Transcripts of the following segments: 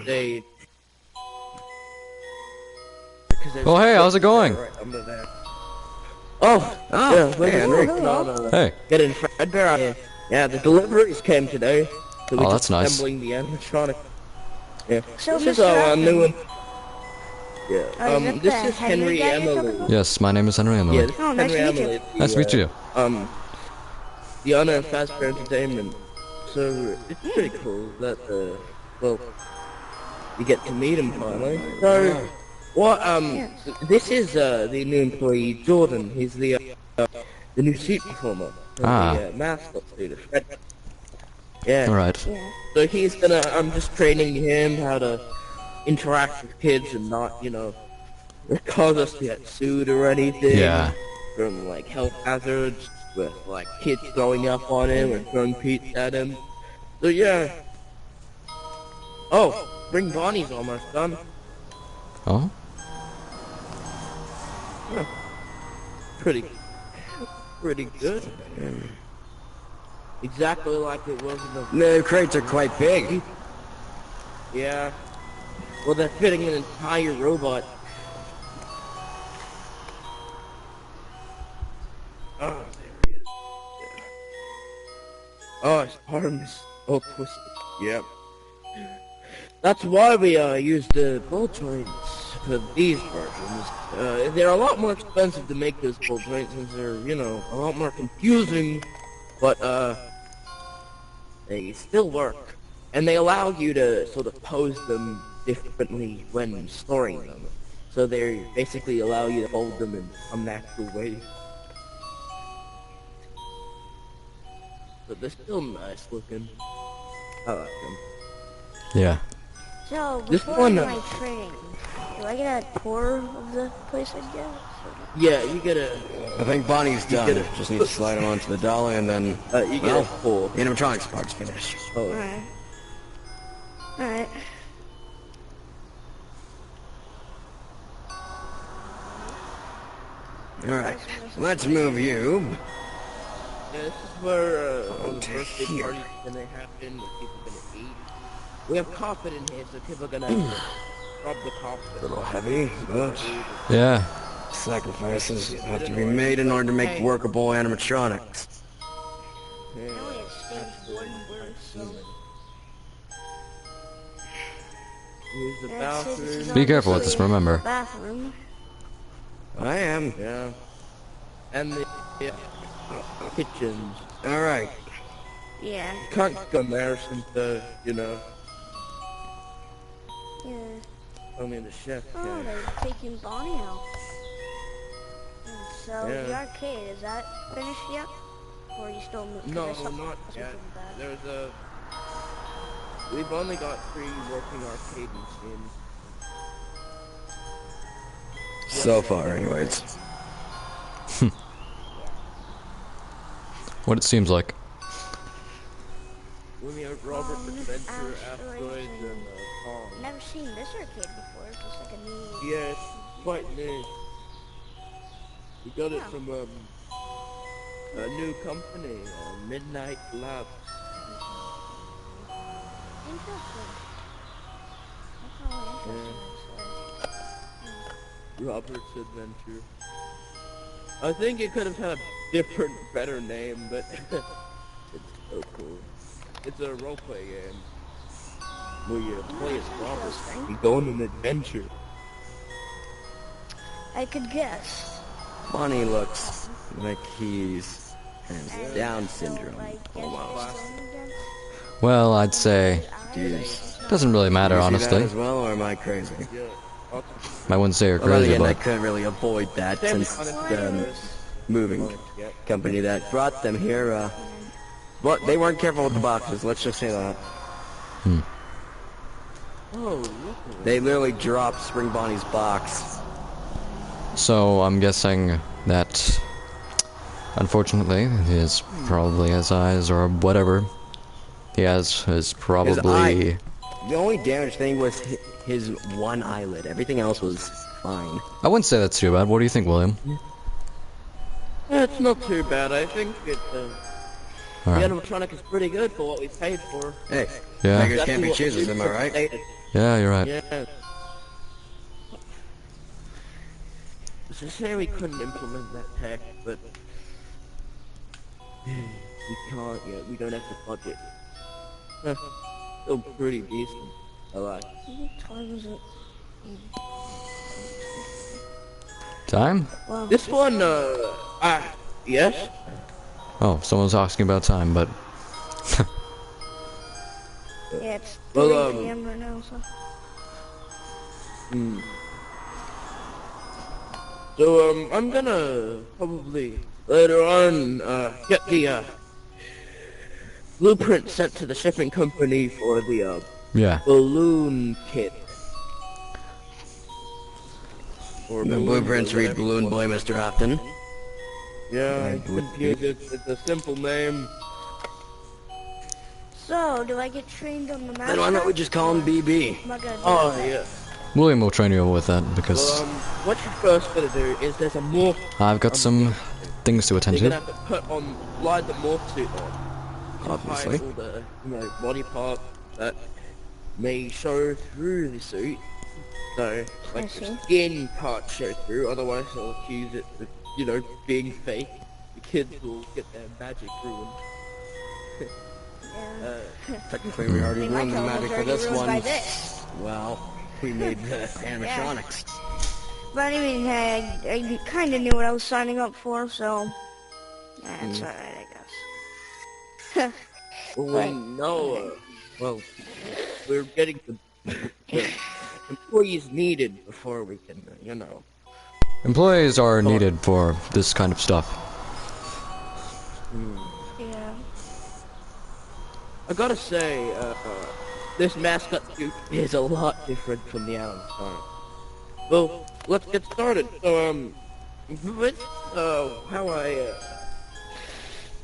they... Oh, hey, how's it going? Right under there. Oh, yeah, hey, Henry. Hey. Getting Fredbear out here. Yeah, the deliveries came today. So we're that's just nice. assembling the animatronic. Yeah, So, this is Mr. our new one. Oh, Yeah, is this that is the Henry Henry guy you're talking Emily. about? Yes, my name is Henry Emily. Yeah, this is Oh, nice Henry to meet Emily. Nice to meet you. The owner of Fazbear Entertainment. So, it's pretty cool that, well, you get to meet him finally. So, this is, the new employee, Jordan. He's the new suit performer. The mascot suit. Yeah. Alright. Yeah. So he's gonna, I'm just training him how to interact with kids and not, you know, cause us to get sued or anything. Yeah. From, like, health hazards, with, like, kids throwing up on him or throwing pizza at him. So, yeah. Oh, Bring Bonnie's almost done. Oh? Huh. Pretty good. Exactly like it was in the... The crates are quite big. Yeah. Well, they're fitting an entire robot. Oh, there he is. Yeah. Oh, his arm is all twisted. Yep. That's why we use the ball joints for these versions. They're a lot more expensive to make those ball joints since they're, you know, a lot more confusing, but they still work. And they allow you to sort of pose them differently when storing them. So they basically allow you to hold them in a natural way. But they're still nice looking. I like them. Yeah. So, This before one, my training, do I get a tour of the place I guess? Yeah, you get a... I think Bonnie's done. Just need to slide him onto the dolly and then... you get a pull. The animatronics part's finished. Oh. Alright. Alright. Alright, let's move you. Yeah, this is where all the birthday parties gonna happen, where people are gonna eat. We have carpet in here, so people are gonna rub the carpet. A little heavy, but Yeah. sacrifices have to be made in order to make workable animatronics. Yeah, I only have stage 1 word, so... here's the That's it, this is bathroom. Be careful with this, obviously remember. the bathroom. I am. Yeah. And the kitchens. Alright. Yeah. Can't go there since you know, Yeah. only the chef Oh, can. they're taking Bonnie out. And so, Yeah. the arcade, is that finished yet? Or are you still moving? No, not yet. There's a... We've only got 3 working arcade machines. So far, anyways. What it seems like. We have Robert Adventure, Asteroids, and Kong. Never seen this arcade before. It's just like a new... Yeah, it's quite new. We got it from a new company, Midnight Labs. Interesting. That's not really interesting, Robert's Adventure. I think it could have had a different, better name, but it's so cool. It's a roleplay game where you play as Robert and go on an adventure. I could guess. Bonnie looks like he's has Down So, syndrome, like, almost. Well, I'd say Jeez. doesn't really matter, You see that honestly. as well, or am I crazy? Yeah. I wouldn't say you're Well, then crazy, again, I but couldn't really avoid that since the moving company that brought them here, well, they weren't careful with the boxes, let's just say that. Oh, look. They literally dropped Spring Bonnie's box. so I'm guessing that unfortunately his probably his eyes or whatever he has is probably The only damaged thing was his one eyelid. Everything else was fine. I wouldn't say that's too bad. What do you think, William? Yeah, it's not too bad. I think it, the Alright. animatronic is pretty good for what we paid for. Hey, Yeah. beggars can't be choosers, am I right? Stated. Yeah, you're right. Yeah. To say we couldn't implement that tech, but we can't yet. We don't have the budget. Huh, still pretty decent. I like. What time is it? Time? Wow. This one, yes? Oh, someone's asking about time, but Yeah, it's 3 Well, p.m. right now, so. Hmm. So, I'm gonna probably later on, get the, blueprint sent to the shipping company for the, yeah. balloon kit. Or The balloon blueprints boy, read whatever. Balloon Boy, Mr. Hopton. Yeah, I confused it. It's a simple name. So, do I get trained on the map? Then why don't we just call him BB? Am I gonna do Oh, that? yeah. William will train you with that because Well, what you're first gonna do is there's a morph. I've got some things to attend You're to. gonna have to put on, slide the morph suit on. To Obviously. hide all the, body parts that may show through the suit. So, I like the see. skin can't show through, otherwise they'll accuse it of, being fake. The kids will get their magic ruined. Yeah. Technically, we already I mean, my ruined the teleport's magic for already this ruined one. by this. Well, we made the animatronics. But I mean, I kind of knew what I was signing up for, so that's alright, I guess. Well, we know, well, we're getting the employees needed before we can, Employees are needed for this kind of stuff. Yeah. I gotta say, this mascot suit is a lot different from the Alan Stein. Well, let's get started. So, with, how I,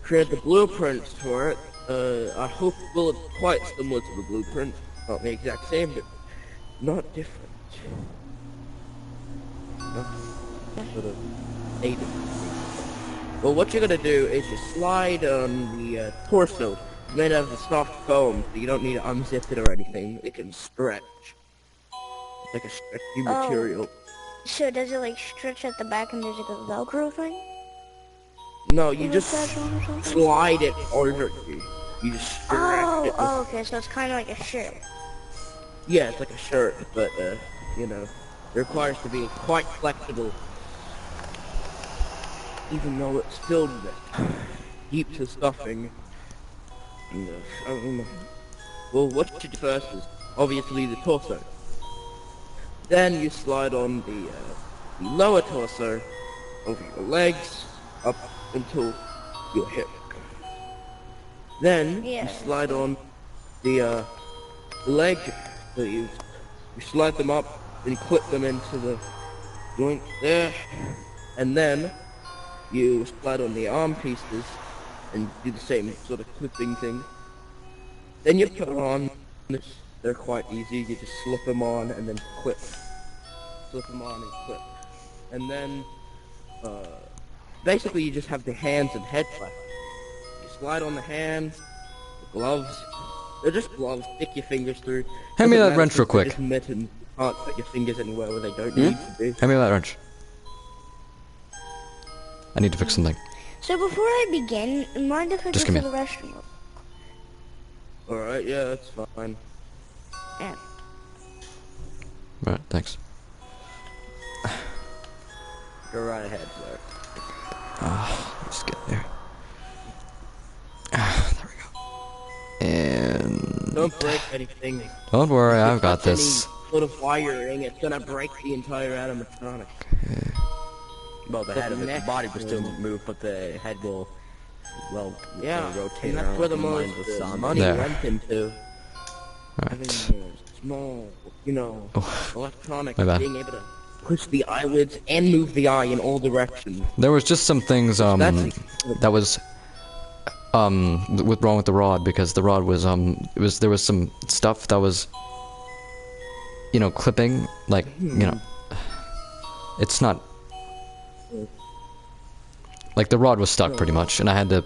created the blueprints for it, I hope it will look quite similar to the blueprint. Not the exact same, but not different. Sort of a different. Well, what you're gonna do is you slide on the torso. It's made out of a soft foam, so you don't need to unzip it or anything. It can stretch. It's like a stretchy Oh. material. So does it like stretch at the back and there's like a Velcro thing? No, you Put just that on or something? slide it over you. You just stretch it. Oh, okay, so it's kind of like a shirt. Yeah, it's like a shirt, but, it requires to be quite flexible. Even though it's filled with heaps of stuffing. And, well, what you do first is obviously the torso. Then you slide on the lower torso over your legs up until your hip. Then Yeah. you slide on the leg. So you slide them up and clip them into the joint there, and then you slide on the arm pieces and do the same sort of clipping thing. Then you put on this. They're quite easy. You just slip them on and then clip. Slip them on and clip. And then, basically you just have the hands and head flap. You slide on the hands, the gloves. They're just gloves. Stick your fingers through. Hand me Doesn't that matter wrench real since they're quick. just mittens. You can't put your fingers anywhere where they don't need to be. Hand me that wrench. I need to fix something. So before I begin, mind if I Just go give to me- the restroom? Alright, yeah, that's fine. Yeah. Alright, thanks. Go right ahead, sir. Let's get there. There we go. And Don't break anything. don't worry, If you I've got touch any this. sort of wiring, it's gonna break the entire animatronic. Well, the But head of it, the next body will still one- move, but the head will, well, Yeah, rotate and around that's where the like a most mindless zombie. money There. went into. Having Alright. small, electronics, My bad. being able to push the eyelids and move the eye in all directions. There was just some things That's that was wrong with the rod, because the rod was there was some stuff that was clipping, like it's not like the rod was stuck pretty much, and I had to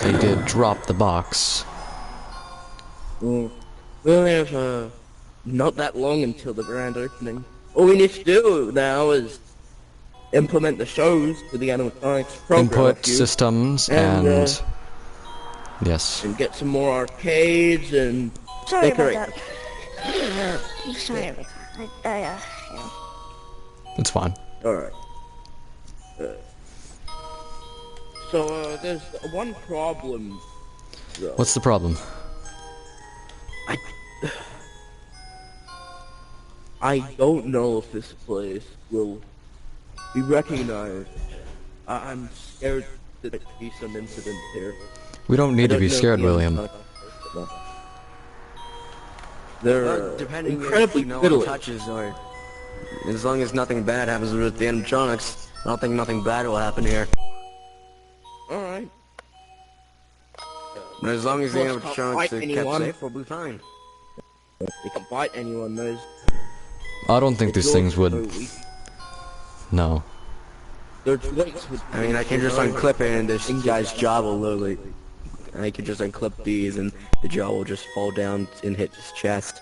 They did drop the box. We only have not that long until the grand opening. All we need to do now is implement the shows to the animatronics program Input systems and yes. and get some more arcades and Sorry about decorate. that. Sorry about that. Yeah. It's fine. Alright. So, there's one problem, though. What's the problem? I don't know if this place will be recognized. I'm scared that there could be some incident here. We don't need to be scared, William. They're depending incredibly if no one fiddly. touches, or as long as nothing bad happens with the animatronics, I don't think nothing bad will happen here. Alright. But as long as the Of course, can't animatronics fight are kept anyone. safe, we'll be fine. They can bite anyone, those. I don't think these things would. No. Their joints would. I mean, I can just unclip it and this guy's jaw will literally... I can just unclip these and the jaw will just fall down and hit his chest.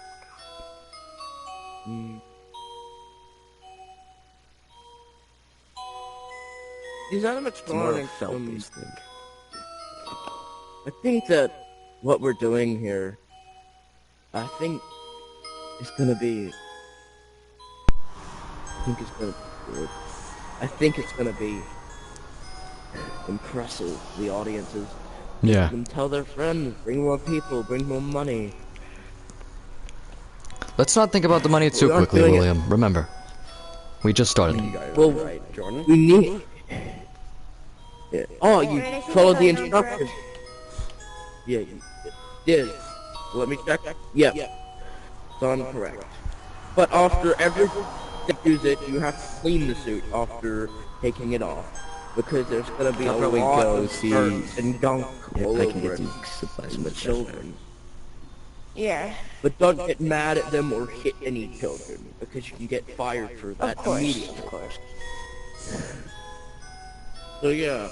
These It's more of a animatronics. felt-based thing. I think that what we're doing here, I think it's gonna be. I think it's gonna be good. I think it's gonna be impressive. The audiences. Yeah. And tell their friends, bring more people, bring more money. Let's not think about the money too We aren't quickly, doing it. William. Remember, we just started. Well, Right, Jordan? we need. Yeah. Oh, you Alright, I think followed the I know, correct? instructions. Yeah, yeah. Let me check. Yeah. So I'm correct. But after every use it, you have to clean the suit after taking it off. Because there's gonna be I'll a probably lot go of see dirt and gunk all I can over get it. some supplies And the with children. Yeah. But don't get mad at them or hit any children, because you can get fired for that Of course. immediately. Of course. So yeah,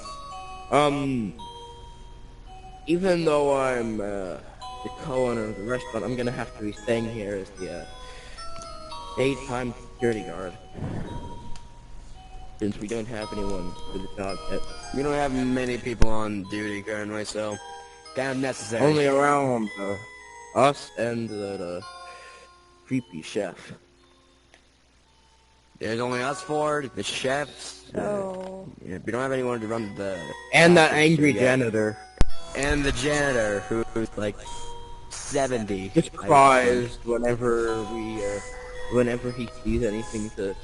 even though I'm the co-owner of the restaurant, I'm gonna have to be staying here as the daytime security guard, since we don't have anyone for the job yet. We don't have many people on duty currently, so kind of necessary. Only around us and the creepy chef. There's only us four, the chefs. So. Yeah, we don't have anyone to run the... And that angry yet. janitor. And the janitor, who's like 70. Just cries whenever whenever he sees anything to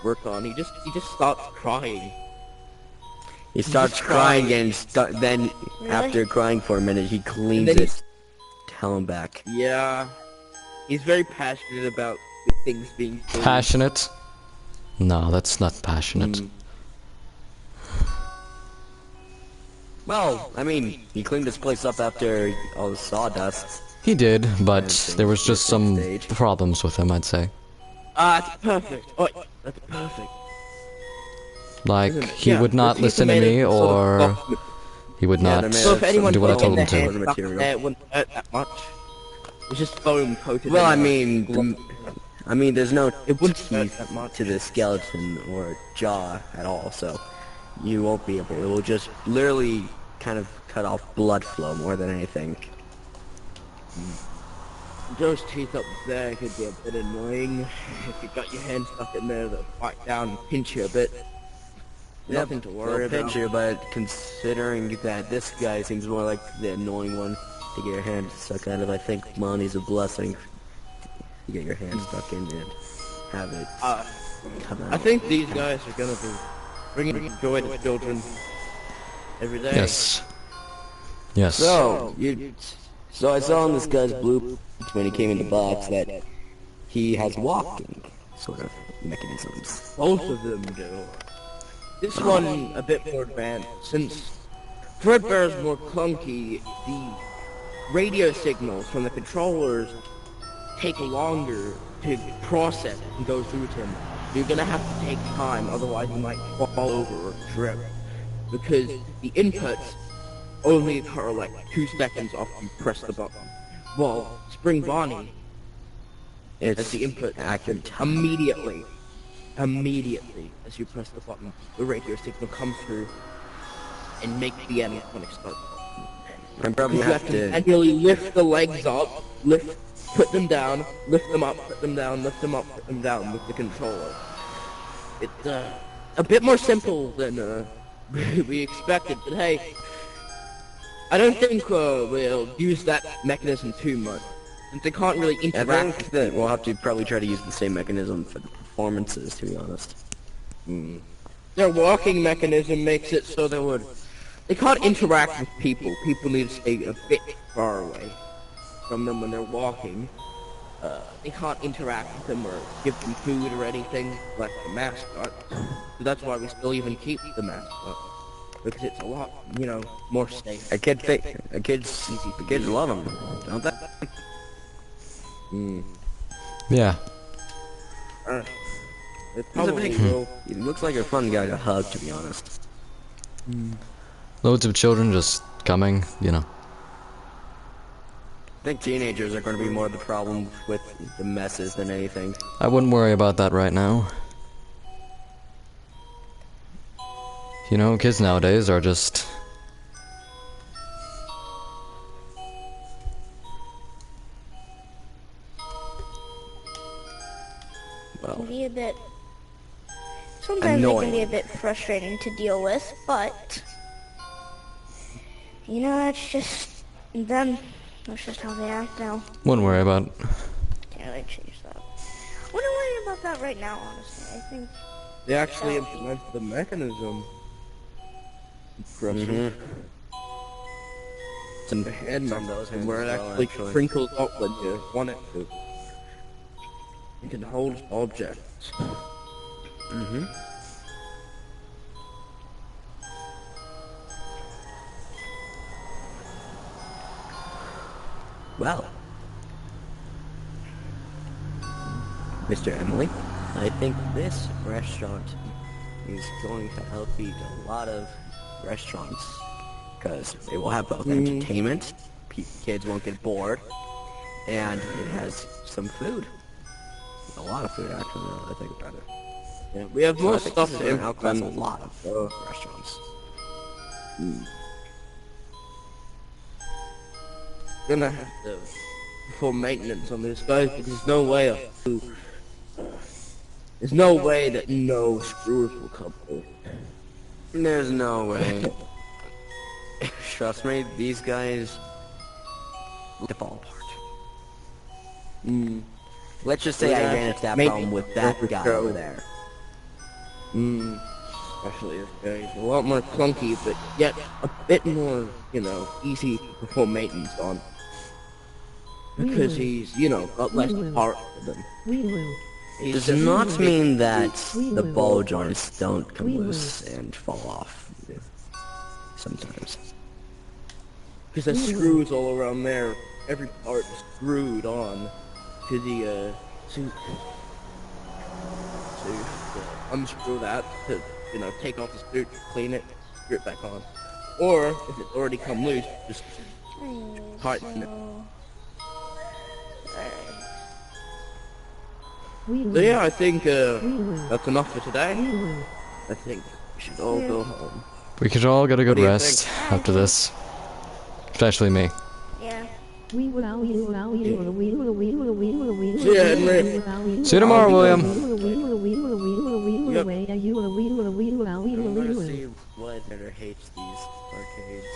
work on. He just starts crying. He starts just crying crying. and then Really? after crying for a minute, he cleans And then it. Tell him back. Yeah, he's very passionate about things being clean. Passionate? No, that's not passionate. Well, I mean, he cleaned this place up after all the sawdust. He did, but things there was just some stage. problems with him, I'd say. That's perfect. Oh, that's perfect. Like, Isn't it? he Yeah, would not the listen to teacher me, made it sort of or document- he would Yeah, not they made So if anyone do what I put told in him their to. hand stuck in there, it wouldn't hurt that much. It's just foam coated. Well, I in mean, there's no It wouldn't hurt teeth that much. to the skeleton or jaw at all, so you won't be able. It will just literally kind of cut off blood flow more than anything. Those teeth up there could be a bit annoying. If you got your hand stuck in there, they'll bite down and pinch you a bit. Nothing to worry They'll about. pinch you, but considering that this guy seems more like the annoying one to get your hand stuck out of, I think money's a blessing to get your hand stuck in and have it come out. I think these guys are gonna be bringing joy to children every day. Yes. Yes. So I saw on this guy's blueprint when he came in the box that he has walking sort of mechanisms. Both of them do. This one a bit more advanced, since Fredbear's more clunky, the radio signals from the controllers take longer to process and go through to him. You're gonna have to take time, otherwise you might fall over or trip. Because the inputs only occur like 2 seconds after you press the button. While Spring Bonnie, as the input, accurate. immediately as you press the button, the radio signal comes through and makes the animatronic start. I'm probably You gonna have to manually lift the legs up, put them down, lift them up, put them down, lift them up, put them down with the controller. It's a bit more simple than we expected, but hey, I don't think we'll use that mechanism too much, since they can't really I interact. think that we'll have to probably try to use the same mechanism for the performances, to be honest. Their walking mechanism makes it so they can't interact with people. People need to stay a bit far away from them when they're walking. They can't interact with them or give them food or anything like the mascot. So that's why we still even keep the mascot, because it's a lot, more safe. Kids love them, don't they? Yeah. It probably will. He looks like a fun guy to hug, to be honest. Loads of children just coming, I think teenagers are going to be more the problem with the messes than anything. I wouldn't worry about that right now. Kids nowadays are just... Can be a bit. Sometimes annoying. it can be a bit frustrating to deal with, but that's just them. That's just how they act now. Wouldn't worry about it. Can't really change that. Wouldn't worry about that right now, honestly. I think They actually implemented the mechanism. Impressive. Some The head some of those mechanism where it as well, actually actually. crinkles up when you want it to. It can hold objects. Well, Mr. Emily, I think this restaurant is going to outbeat a lot of restaurants because it will have both entertainment, kids won't get bored, and it has some food. A lot of food, actually, now that I think about it. Yeah, we have So more I think stuff this to is gonna outclass a implement. lot of restaurants. Gonna have to perform maintenance on this, guys, because there's no way that no screws will come through. There's no way. Trust me, these guys they fall apart. Let's just say Yeah, I ran into that maybe problem with that guy overthrow. over there. Especially this guy. He's a lot more clunky, but yet a bit more, easy to perform maintenance on. Because he's, got less part to them. Does not mean that the ball joints don't come loose and fall off. Sometimes. Because there's screws all around there. Every part screwed on to the suit. So unscrew that to, take off the suit, clean it, screw it back on. Or if it's already come loose, just tighten it. So yeah, I think that's enough for today. I think we should all go home. We could all get a good do you rest after this. Especially me. yeah. See ya, Henry. See you tomorrow, William. Yep. I'm gonna see why Better hates these arcades.